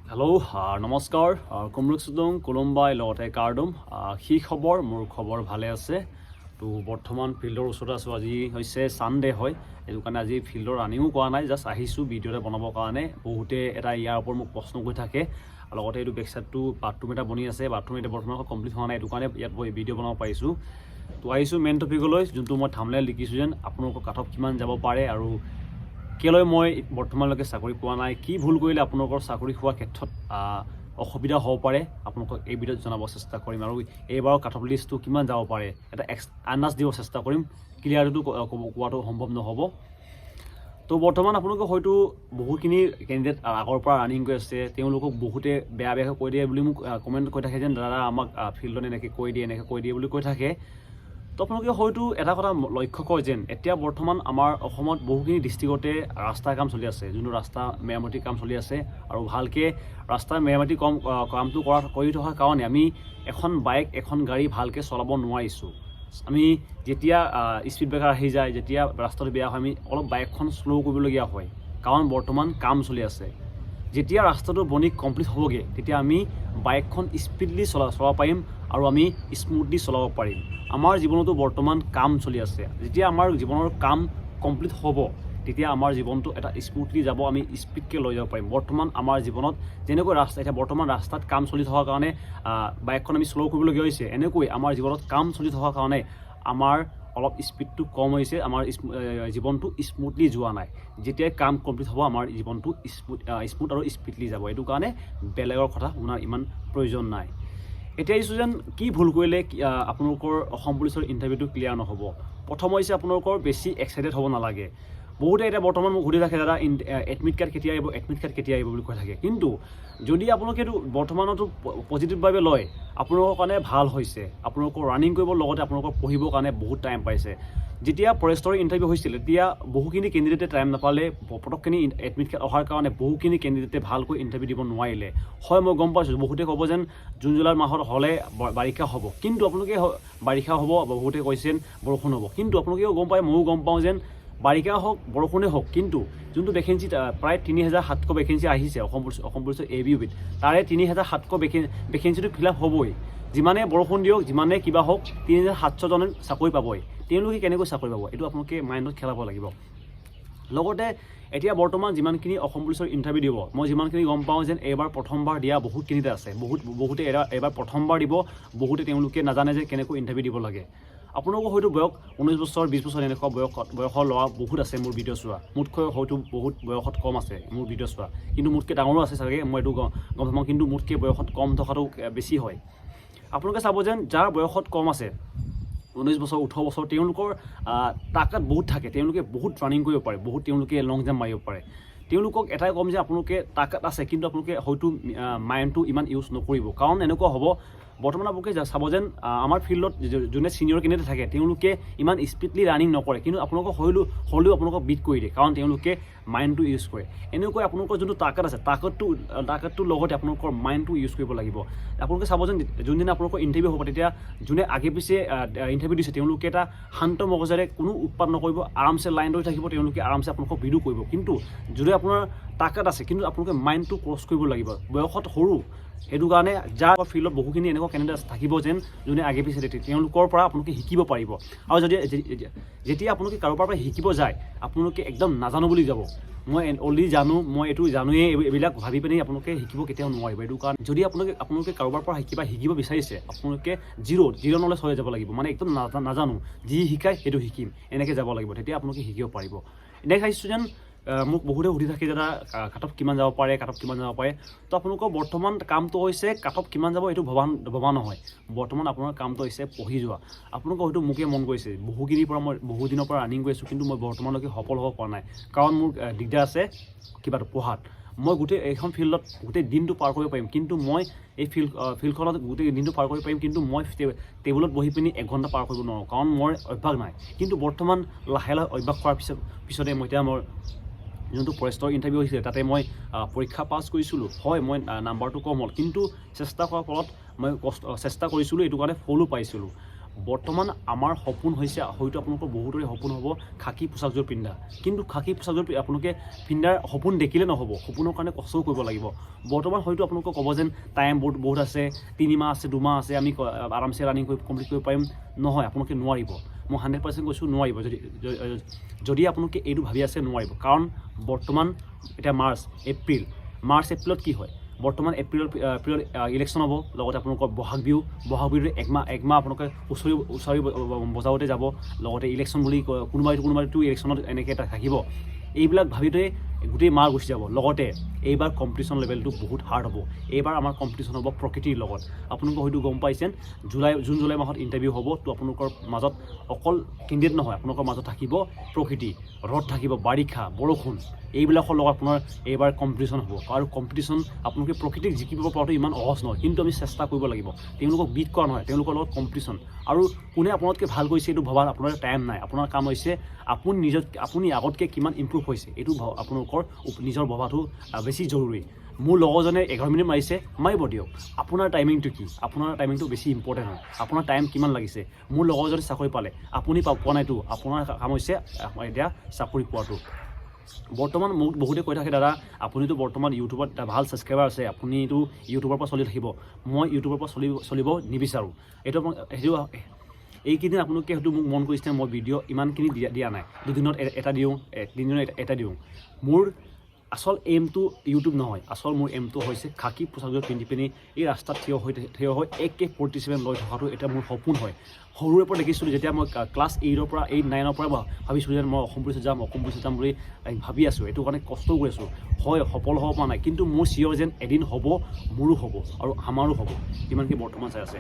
Hello' নমস্কাৰ কুমৰুক চুদং কোলম্বাই লগতে কাৰ্ডম সি খবৰ মোৰ খবৰ ভালে আছে তো বৰ্তমান ফিল্ডৰ ওচৰত আছোঁ আজি হৈছে ছানডে হয় সেইটো কাৰণে আজি ফিল্ডৰ ৰানিঙো কৰা নাই জাষ্ট আহিছোঁ ভিডিঅ' এটা বনাবৰ কাৰণে বহুতে এটা ইয়াৰ ওপৰত মোক প্ৰশ্ন কৰি থাকে লগতে এইটো বেক চাইডটো বাথৰুম এটা বনি আছে বাথৰুম এতিয়া বৰ্তমান কমপ্লিট হোৱা নাই এইটো কাৰণে ইয়াত মই ভিডিঅ' বনাব পাৰিছোঁ তো আহিছোঁ মেইন টপিকলৈ যোনটো মই থাম্বনেইল লিখিছোঁ যেন আপোনালোকৰ কাট অফ কিমান যাব পাৰে আৰু কেলৈ মই বৰ্তমানলৈকে চাকৰি পোৱা নাই কি ভুল কৰিলে আপোনালোকৰ চাকৰি হোৱাৰ ক্ষেত্ৰত অসুবিধা হ'ব পাৰে আপোনালোকক এই ভিডিঅ'ত জনাব চেষ্টা কৰিম আৰু এইবাৰৰ কাট অফ লিষ্টটো কিমান যাব পাৰে এটা আন্দাজ দিব চেষ্টা কৰিম ক্লিয়াৰটো কোৱাটো সম্ভৱ নহ'ব তো বৰ্তমান আপোনালোকে হয়তো বহুখিনি কেণ্ডিডেট আগৰ পৰা ৰানিং কৰি আছে তেওঁলোকক বহুতে বেয়া কৈ দিয়ে বুলি মোক কমেণ্ট কৰি থাকে যেন দাদা আমাক ফিল্ডত এনেকৈ কৈ দিয়ে বুলি কৈ থাকে তো আপোনালোকে হয়তো এটা কথা লক্ষ্য কৰে যেন এতিয়া বৰ্তমান আমাৰ অসমত বহুখিনি ডিষ্ট্ৰিক্টতে ৰাস্তাৰ কাম চলি আছে যোনটো ৰাস্তা মেৰামতিৰ কাম চলি আছে আৰু ভালকৈ ৰাস্তাৰ মেৰামতি কামটো কৰি থকাৰ কাৰণে আমি এখন বাইক এখন গাড়ী ভালকৈ চলাব নোৱাৰিছোঁ আমি যেতিয়া স্পীড ব্ৰেকাৰ আহি যায় যেতিয়া ৰাস্তাটো বেয়া হয় আমি অলপ বাইকখন শ্ল' কৰিবলগীয়া হয় কাৰণ বৰ্তমান কাম চলি আছে যেতিয়া ৰাস্তাটো বনি কমপ্লিট হ'বগৈ তেতিয়া আমি বাইকখন স্পীডলি চলাব পাৰিম আৰু আমি স্মুথলি চলাব পাৰিম আমাৰ জীৱনতো বৰ্তমান কাম চলি আছে যেতিয়া আমাৰ জীৱনৰ কাম কমপ্লিট হ'ব তেতিয়া আমাৰ জীৱনটো এটা স্মুথলি যাব আমি স্পীডকৈ লৈ যাব পাৰিম বৰ্তমান আমাৰ জীৱনত যেনেকৈ ৰাস্তা এতিয়া বৰ্তমান ৰাস্তাত কাম চলি থকাৰ কাৰণে বাইকখন আমি শ্ল' কৰিবলগীয়া হৈছে এনেকৈ আমাৰ জীৱনত কাম চলি থকাৰ কাৰণে আমাৰ অলপ স্পীডটো কম হৈছে আমাৰ জীৱনটো স্মুথলি যোৱা নাই যেতিয়াই কাম কমপ্লিট হ'ব আমাৰ জীৱনটো স্মুথ আৰু স্পীডলি যাব এইটো কাৰণে বেলেগৰ কথা শুনাৰ ইমান প্ৰয়োজন নাই এতিয়া আহিছোঁ যেন কি ভুল কৰিলে আপোনালোকৰ অসম পুলিচৰ ইণ্টাৰভিউটো ক্লিয়াৰ নহ'ব প্ৰথম হৈছে আপোনালোকৰ বেছি এক্সাইটেড হ'ব নালাগে বহুতে এতিয়া বৰ্তমান মোক সুধি থাকে দাদা এডমিট কাৰ্ড কেতিয়া আহিব বুলি কৈ থাকে কিন্তু যদি আপোনালোকে এইটো বৰ্তমানতো পজিটিভভাৱে লয় আপোনালোকৰ কাৰণে ভাল হৈছে আপোনালোকৰ ৰানিং কৰিব লগতে আপোনালোকৰ পঢ়িবৰ কাৰণে বহুত টাইম পাইছে যেতিয়া ফৰেষ্টৰ ইণ্টাৰভিউ হৈছিল তেতিয়া বহুখিনি কেণ্ডিডেটে টাইম নাপালে পটকখিনি এডমিট কাৰ্ড অহাৰ কাৰণে বহুখিনি কেণ্ডিডেটে ভালকৈ ইণ্টাৰভিউ দিব নোৱাৰিলে হয় মই গম পাইছোঁ বহুতে ক'ব যেন জুন জুলাই মাহত হ'লে বাৰিষা হ'ব কিন্তু আপোনালোকে বাৰিষা হ'ব বহুতে কৈছে বৰষুণ হ'ব কিন্তু আপোনালোকেও গম পায় ময়ো গম পাওঁ যেন বাৰিষা হওক বৰষুণেই হওক কিন্তু যোনটো ভেকেঞ্চি প্ৰায় ৩,৭০০ ভেকেঞ্চি আহিছে অসম পুলিচৰ ABUBত তাৰে ৩,৭০০ ভেকেঞ্চিটো ফিল আপ হ'বই যিমানে বৰষুণ দিয়ক যিমানে কিবা হওক ৩,৭০০জনে চাকৰি পাবই তেওঁলোকে কেনেকৈ চাকৰি পাব এইটো আপোনালোকে মাইণ্ডত খেলাব লাগিব লগতে এতিয়া বৰ্তমান যিমানখিনি অসম পুলিচৰ ইণ্টাৰভিউ দিব মই যিমানখিনি গম পাওঁ যেন এইবাৰ প্ৰথমবাৰ দিয়া বহুতখিনিতে আছে বহুতে এইবাৰ প্ৰথমবাৰ দিব বহুতে তেওঁলোকে নাজানে যে কেনেকৈ ইণ্টাৰভিউ দিব লাগে আপোনালোকৰ হয়তো বয়স 19 বছৰ 20 বছৰ এনেকুৱা বয়সৰ ল'ৰা বহুত আছে মোৰ ভিডিঅ' চোৱা মোতকৈ হয়তো বহুত বয়সত কম আছে মোৰ ভিডিঅ' চোৱা কিন্তু মোতকৈ ডাঙৰো আছে চাগে মই এইটো গম নাপাওঁ কিন্তু মোতকৈ বয়সত কম থকাটো বেছি হয় আপোনালোকে চাব যেন যাৰ বয়সত কম আছে 19 বছৰ 18 বছৰ তেওঁলোকৰ তাকাত বহুত থাকে তেওঁলোকে বহুত ৰানিং কৰিব পাৰে বহুত তেওঁলোকে লং জাম্প মাৰিব পাৰে তেওঁলোকক এটাই ক'ম যে আপোনালোকে তাকাত আছে কিন্তু আপোনালোকে হয়তো মাইণ্ডটো ইমান ইউজ নকৰিব কাৰণ এনেকুৱা হ'ব বৰ্তমান আপোনালোকে চাব যেন আমাৰ ফিল্ডত যোনে ছিনিয়ৰ কেণ্ডিডেট থাকে তেওঁলোকে ইমান স্পীডলি ৰানিং নকৰে কিন্তু আপোনালোকক হ'লেও আপোনালোকক বিট কৰি দিয়ে কাৰণ তেওঁলোকে মাইণ্ডটো ইউজ কৰে এনেকৈ আপোনালোকৰ যোনটো তাকাত আছে তাকাতটোৰ লগতে আপোনালোকৰ মাইণ্ডটো ইউজ কৰিব লাগিব আপোনালোকে চাব যেন যোনদিনা আপোনালোকৰ ইণ্টাৰভিউ হ'ব তেতিয়া যোনে আগে পিছে ইণ্টাৰভিউ দিছে তেওঁলোকে এটা শান্ত মগজেৰে কোনো উৎপাত নকৰিব আৰামছে লাইন লৈ থাকিব তেওঁলোকে আৰামছে আপোনালোকক ভিডিঅ' কৰিব কিন্তু যদি আপোনাৰ তাকাত আছে কিন্তু আপোনালোকে মাইণ্ডটো ক্ৰছ কৰিব লাগিব বয়সত সৰু সেইটো কাৰণে যাৰ ফিল্ডত বহুখিনি এনেকুৱা কেণ্ডিডেট থাকিব যেন যোনে আগে পিছে তেওঁলোকৰ পৰা আপোনালোকে শিকিব পাৰিব আৰু যদি যেতিয়া আপোনালোকে কাৰোবাৰ পৰা শিকিব যায় আপোনালোকে একদম নাজানো বুলি যাব মই অলৰেডি জানো মই এইটো জানোৱেই এইবিলাক ভাবি পিনি আপোনালোকে শিকিব কেতিয়াও নোৱাৰিব এইটো কাৰণ যদি আপোনালোকে কাৰোবাৰ পৰা শিকিব বিচাৰিছে আপোনালোকে জিৰ' নলেজ হৈ যাব লাগিব মানে একদম নাজানো যি শিকায় সেইটো শিকিম এনেকৈ যাব লাগিব তেতিয়া আপোনালোকে শিকিব পাৰিব নেক্সট আহিছোঁ যেন মোক বহুতে সুধি থাকে দাদা কাট অফ কিমান যাব পাৰে তো আপোনালোকৰ বৰ্তমান কামটো হৈছে কাট অফ কিমান যাব এইটো ভবা নহয় বৰ্তমান আপোনাৰ কামটো হৈছে পঢ়ি যোৱা আপোনালোকে হয়তো মোকে মন কৰিছে বহুদিনৰ পৰা ৰানিং কৰি আছোঁ কিন্তু মই বৰ্তমানলৈকে সফল হ'ব পৰা নাই কাৰণ মোৰ দিগদাৰ আছে কিবাটো পঢ়াত মই গোটেই এইখন ফিল্ডত গোটেই দিনটো পাৰ কৰিব পাৰিম কিন্তু মই এই ফিল্ডখনত গোটেই দিনটো পাৰ কৰিব পাৰিম কিন্তু মই টেবুলত বহি পিনি 1 ঘণ্টা পাৰ কৰিব নোৱাৰোঁ কাৰণ মোৰ অভ্যাস নাই কিন্তু বৰ্তমান লাহে লাহে অভ্যাস কৰাৰ পিছতে মই যোনটো ফৰেষ্টৰ ইণ্টাৰভিউ হৈছিলে তাতে মই পৰীক্ষা পাছ কৰিছিলোঁ হয় মই নাম্বাৰটো কম হ'ল কিন্তু চেষ্টা কৰাৰ ফলত মই চেষ্টা কৰিছিলোঁ এইটো কাৰণে ফলো পাইছিলোঁ বৰ্তমান আমাৰ সপোন হৈছে হয়তো আপোনালোকৰ বহুতৰে সপোন হ'ব খাকী পোচাকযোৰ পিন্ধা, কিন্তু খাকী পোচাকযোৰ আপোনালোকে পিন্ধাৰ সপোন দেখিলে নহ'ব, সপোনৰ কাৰণে কষ্টও কৰিব লাগিব। বৰ্তমান হয়তো আপোনালোকক ক'ব যেন টাইম বহুত আছে, 3 মাহ আছে, 2 মাহ আছে, আমি আৰামছে ৰানিং কৰি কমপ্লিট কৰিব পাৰিম। নহয়, আপোনালোকে নোৱাৰিব। মই 100% কৈছোঁ নোৱাৰিব। যদি আপোনালোকে এইটো ভাবি আছে নোৱাৰিব, কাৰণ বৰ্তমান এতিয়া মাৰ্চ এপ্ৰিলত কি হয়, বৰ্তমান এপ্ৰিলত ইলেকশ্যন হ'ব, লগতে আপোনালোকৰ বহাগ বিহুৰ একমাহ আপোনালোকে উচৰি বজাওঁতে যাব, লগতে ইলেকশ্যন বুলি কোনোবাইতো ইলেকশ্যনত এনেকৈ এটা থাকিব। এইবিলাক ভাবিতে গোটেই মাহ গুচি যাব। লগতে এইবাৰ কম্পিটিশ্যন লেভেলটো বহুত হাৰ্ড হ'ব। এইবাৰ আমাৰ কম্পিটিশ্যন হ'ব প্ৰকৃতিৰ লগত। আপোনালোকে হয়তো গম পাইছেন জুন জুলাই মাহত ইণ্টাৰভিউ হ'ব। তো আপোনালোকৰ মাজত অকল কেণ্ডিডেট নহয়, আপোনালোকৰ মাজত থাকিব প্ৰকৃতি, ৰ'দ থাকিব, বাৰিষা, বৰষুণ, এইবিলাকৰ লগত আপোনাৰ এইবাৰ কম্পিটিশ্যন হ'ব। আৰু কম্পিটিশ্যন আপোনালোকে প্ৰকৃতিক জিকিব পৰাটো ইমান সহজ নহয়, কিন্তু আমি চেষ্টা কৰিব লাগিব। তেওঁলোকক বিট কৰা নহয়, তেওঁলোকৰ লগত কম্পিটিশ্যন। আৰু কোনে আপোনালোকে ভাল কৰিছে এইটো ভবাৰ আপোনাৰ টাইম নাই। আপোনাৰ কাম হৈছে আপুনি আগতকৈ কিমান ইম্প্ৰুভ হৈছে এইটো আপোনালোকৰ নিজৰ ভবাটো বেছি জৰুৰী। মোৰ লগৰজনে 11 মিনিট মাৰিছে, মাৰিব দিয়ক। আপোনাৰ টাইমিংটো কি? আপোনাৰ টাইমিংটো বেছি ইম্পৰ্টেণ্ট হয়। আপোনাৰ টাইম কিমান লাগিছে? মোৰ লগৰজনে চাকৰি পালে, আপুনি পোৱা নাইতো। আপোনাৰ কাম হৈছে এতিয়া চাকৰি পোৱাটো। বৰ্তমান মোক বহুতে কৈ থাকে, দাদা আপুনিতো বৰ্তমান ইউটিউবত এটা ভাল ছাবস্ক্ৰাইবাৰ আছে, আপুনিতো ইউটিউবৰ পৰা চলি থাকিব। মই ইউটিউবৰ পৰা চলিব নিবিচাৰোঁ। সেইটো এইকেইদিন আপোনালোকে হয়তো মোক মন কৰিছে, মই ভিডিঅ' ইমানখিনি দিয়া নাই। 2 দিনত এটা দিওঁ, 3 দিনত এটা দিওঁ। মোৰ আচল এইমটো ইউটিউব নহয়, আচল মোৰ এইমটো হৈছে খাকী পোচাকযোৰ পিন্ধি পিনি এই ৰাস্তাত থিয় হৈ AK-47 লৈ থকাটো এটা মোৰ সপোন হয়। সৰুৰে পৰা দেখিছিলোঁ, যেতিয়া মই ক্লাছ 8-9ৰ পৰা ভাবিছিলোঁ যে মই অসম পুলিচত যাম বুলি ভাবি আছোঁ। এইটো কাৰণে কষ্টও কৰি আছোঁ। হয়, সফল হ'ব পৰা নাই, কিন্তু মোৰ চিয়ৰ যেন এদিন হ'ব, মোৰো হ'ব আৰু আমাৰো হ'ব। যিমানখিনি বৰ্তমান চাই আছে,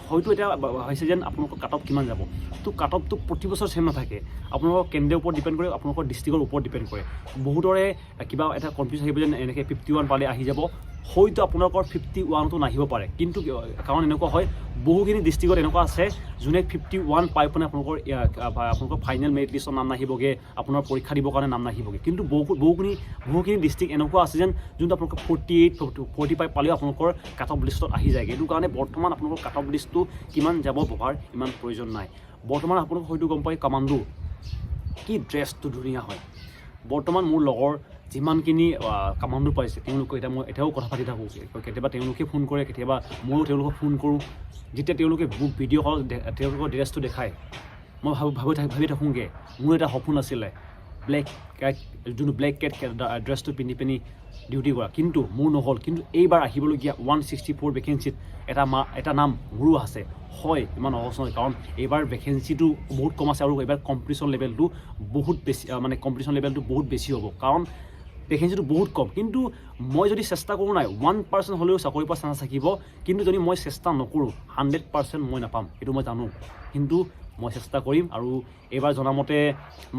হয়তো এতিয়া হৈছে যেন আপোনালোকৰ কাট অফ কিমান যাব। তো কাট অফটো প্ৰতি বছৰ চেম নাথাকে, আপোনালোকৰ কেন্দ্ৰৰ ওপৰত ডিপেণ্ড কৰে, আপোনালোকৰ ডিষ্ট্ৰিক্টৰ ওপৰত ডিপেণ্ড কৰে। বহুতৰে কিবা এটা কনফিউজ আহিব যেন এনেকৈ 51 পালে আহি যাব। হয়তো আপোনালোকৰ 51টো নাহিব পাৰে, কিন্তু কাৰণ এনেকুৱা হয় বহুখিনি ডিষ্ট্ৰিক্টত এনেকুৱা আছে যোনে 51 পাই পিনে আপোনালোকৰ ফাইনেল মেৰিট লিষ্টৰ নাম নাহিবগৈ, আপোনাৰ পৰীক্ষা দিবৰ কাৰণে নাম নাহিবগৈ। কিন্তু বহুখিনি ডিষ্ট্ৰিক্ট এনেকুৱা আছে যেন যোনটো আপোনালোকৰ 48, 45 পালেও আপোনালোকৰ কাট অফ লিষ্টত আহি যায়গৈ। এইটো কাৰণে বৰ্তমান আপোনালোকৰ কাট অফ লিষ্টটো কিমান যাব ভবাৰ ইমান প্ৰয়োজন নাই। বৰ্তমান আপোনালোকে হয়তো গম পায় কামাণ্ডো কি ড্ৰেছটো ধুনীয়া হয়। বৰ্তমান মোৰ লগৰ যিমানখিনি কামাণ্ডো পাইছে, তেওঁলোকে এতিয়া মই এতিয়াও কথা পাতি থাকোঁ। কেতিয়াবা তেওঁলোকে ফোন কৰে, কেতিয়াবা ময়ো তেওঁলোকক ফোন কৰোঁ। যেতিয়া তেওঁলোকে মোক ভিডিঅ' কল তেওঁলোকৰ ড্ৰেছটো দেখায়, মই ভাবি থাকোঁগৈ মোৰ এটা সপোন আছিলে ব্লেক কেট ড্ৰেছটো পিন্ধি পিনি ডিউটি কৰা, কিন্তু মোৰ নহ'ল। কিন্তু এইবাৰ আহিবলগীয়া 164 ভেকেঞ্চিত এটা নাম মোৰো আছে। হয়, ইমান সহজ নহয়, কাৰণ এইবাৰ ভেকেঞ্চিটো বহুত কম আছে আৰু এইবাৰ কম্পিটিশ্যন লেভেলটো বহুত বেছি হ'ব, কাৰণ ভেকেঞ্চিটো বহুত কম। কিন্তু মই যদি চেষ্টা কৰোঁ নাই, 1% হ'লেও চাকৰি পোৱা চান্স থাকিব। কিন্তু যদি মই চেষ্টা নকৰোঁ 100% মই নাপাম, এইটো মই জানো। কিন্তু মই চেষ্টা কৰিম। আৰু এইবাৰ জনামতে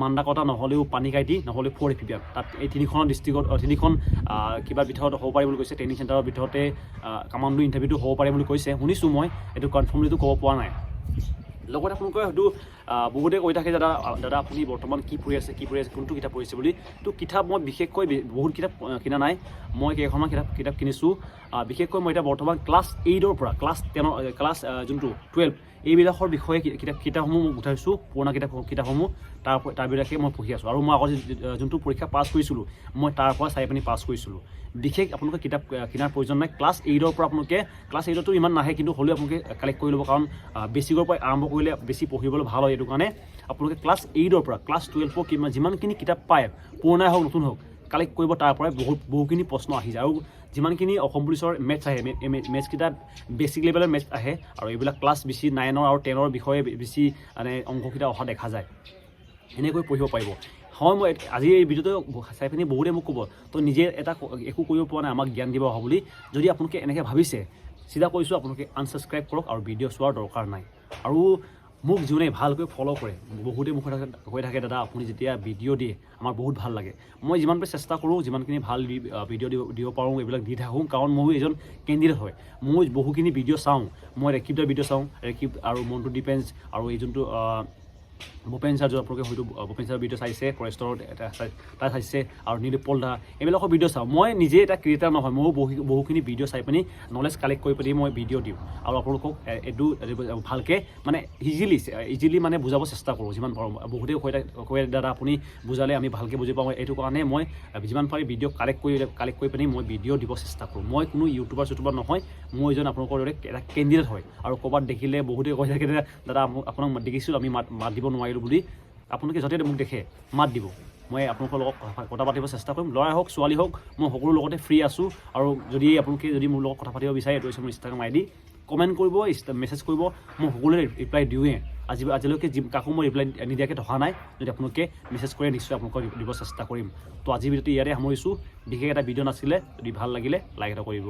মান্দাকটা নহ'লেও পানীকাইটি নহ'লেও 4 এপ্ৰিল, তাত এই 3খন ডিষ্ট্ৰিক্টত 3খন কিবা ভিতৰত হ'ব পাৰে বুলি কৈছে। ট্ৰেইনিং চেণ্টাৰৰ ভিতৰতে কামাণ্ডো ইণ্টাৰভিউটো হ'ব পাৰে বুলি কৈছে, শুনিছোঁ মই। এইটো কনফাৰ্মলিটো ক'ব পৰা নাই। লগতে আপোনালোকে হয়তো বহুতে কৈ থাকে, দাদা আপুনি বৰ্তমান কি পঢ়ি আছে, কোনটো কিতাপ পঢ়িছে বুলি। তো কিতাপ মই বিশেষকৈ বহুত কিতাপ কিনা নাই, মই কেইখনমান কিতাপ কিনিছোঁ। বিশেষকৈ মই এতিয়া বৰ্তমান ক্লাছ 8ৰ পৰা ক্লাছ 12 এইবিলাকৰ বিষয়ে কিতাপসমূহ মই উঠাইছোঁ, পুৰণা কিতাপসমূহ তাৰ বিলাকে মই পঢ়ি আছোঁ। আৰু মই আগত যোনটো পৰীক্ষা পাছ কৰিছিলোঁ, মই তাৰ পৰা চাই পিনি পাছ কৰিছিলোঁ। বিশেষ আপোনালোকে কিতাপ কিনাৰ প্ৰয়োজন নাই। ক্লাছ 8ৰ পৰা আপোনালোকে, ক্লাছ 8তো ইমান নাহে, কিন্তু হ'লেও আপোনালোকে কালেক্ট কৰি ল'ব, কাৰণ বেছিকৰ পৰা আৰম্ভ কৰিলে বেছি পঢ়িবলৈ ভাল হয়। এইটো কাৰণে আপোনালোকে ক্লাছ 8ৰ পৰা ক্লাছ 12 যিমানখিনি কিতাপ পায়, পুৰণাই হওক নতুন হওক, কালেক্ট কৰিব। তাৰ পৰাই বহুখিনি প্ৰশ্ন আহি যায়। আৰু যিমানখিনি অসম পুলিচৰ মেথছ আহে, মেথছকেইটা বেছিক লেভেলৰ মেথছ আহে, আৰু এইবিলাক ক্লাছ বেছি 9 আৰু 10ৰ বিষয়ে বেছি মানে অংককেইটা অহা দেখা যায়। এনেকৈ পঢ়িব পাৰিব। হয়, মই আজি এই ভিডিঅ'টো চাই পিনি বহুতে মোক ক'ব, তো নিজে একো কৰিব পৰা নাই, আমাক জ্ঞান দিব অহা বুলি। যদি আপোনালোকে এনেকৈ ভাবিছে, চিধা কৈছোঁ আপোনালোকে আনছাবস্ক্ৰাইব কৰক আৰু ভিডিঅ' চোৱাৰ দৰকাৰ নাই। আৰু মোক যোনে ভালকৈ ফ'ল' কৰে, বহুতে মোক কৈ থাকে, দাদা আপুনি যেতিয়া ভিডিঅ' দিয়ে আমাৰ বহুত ভাল লাগে। মই যিমান পাৰে চেষ্টা কৰোঁ, যিমানখিনি ভাল ভিডিঅ' দিব পাৰোঁ এইবিলাক দি থাকোঁ, কাৰণ ময়ো এজন কেণ্ডিডেট হয়। মই বহুখিনি ভিডিঅ' চাওঁ, মই ৰেকিবদাৰ ভিডিঅ' চাওঁ, ৰেকিব আৰু মণ্টু ডিফেন্স আৰু এই যোনটো ভূপেন ছাৰ আপোনালোকে হয়তো ভূপেন ছাৰৰ ভিডিঅ' চাইছে ফৰেষ্টৰ এটা তাত চাইছে আৰু নীলোৎপল দা এইবিলাকৰ ভিডিঅ' চাওঁ মই নিজে এটা ক্ৰিয়েটাৰ নহয় ময়ো বহুখিনি ভিডিঅ' চাই পিনি নলেজ কালেক্ট কৰি পিনি মই ভিডিঅ' দিওঁ আৰু আপোনালোকক এইটো ভালকৈ মানে ইজিলি মানে বুজাব চেষ্টা কৰোঁ যিমান পাৰোঁ বহুতেই কয় দাদা আপুনি বুজালে আমি ভালকৈ বুজি পাওঁ এইটো কাৰণে মই যিমান পাৰি ভিডিঅ' কালেক্ট কৰি পিনি মই ভিডিঅ' দিব চেষ্টা কৰোঁ মই কোনো ইউটিউবাৰ নহয় মই এজন আপোনালোকৰ দৰে এটা কেণ্ডিডেট হয় আৰু ক'ৰবাত দেখিলে বহুতেই কৈ থাকে দাদা আপোনাক দেখিছিলোঁ আমি মাত দিব নোৱাৰিলোঁ বুলি আপোনালোকে য'তে মোক দেখে মাত দিব মই আপোনালোকৰ লগত কথা পাতিব চেষ্টা কৰিম ল'ৰাই হওক ছোৱালী হওক মই সকলো লগতে ফ্ৰী আছোঁ আৰু যদি মোৰ লগত কথা পাতিব বিচাৰে এইটো হৈছে মোৰ ইনষ্টাগ্ৰাম ID কমেণ্ট কৰিব মেছেজ কৰিব মই সকলোৱে ৰিপ্লাই দিওঁৱে আজিলৈকে কাকো মই ৰিপ্লাই নিদিয়াকৈ থকা নাই যদি আপোনালোকে মেছেজ কৰে নিশ্চয় আপোনালোকক দিব চেষ্টা কৰিম তো আজি ভিডিঅ'টো ইয়াতে সামৰিছোঁ বিশেষ এটা ভিডিঅ' নাছিলে যদি ভাল লাগিলে লাইক এটা কৰিব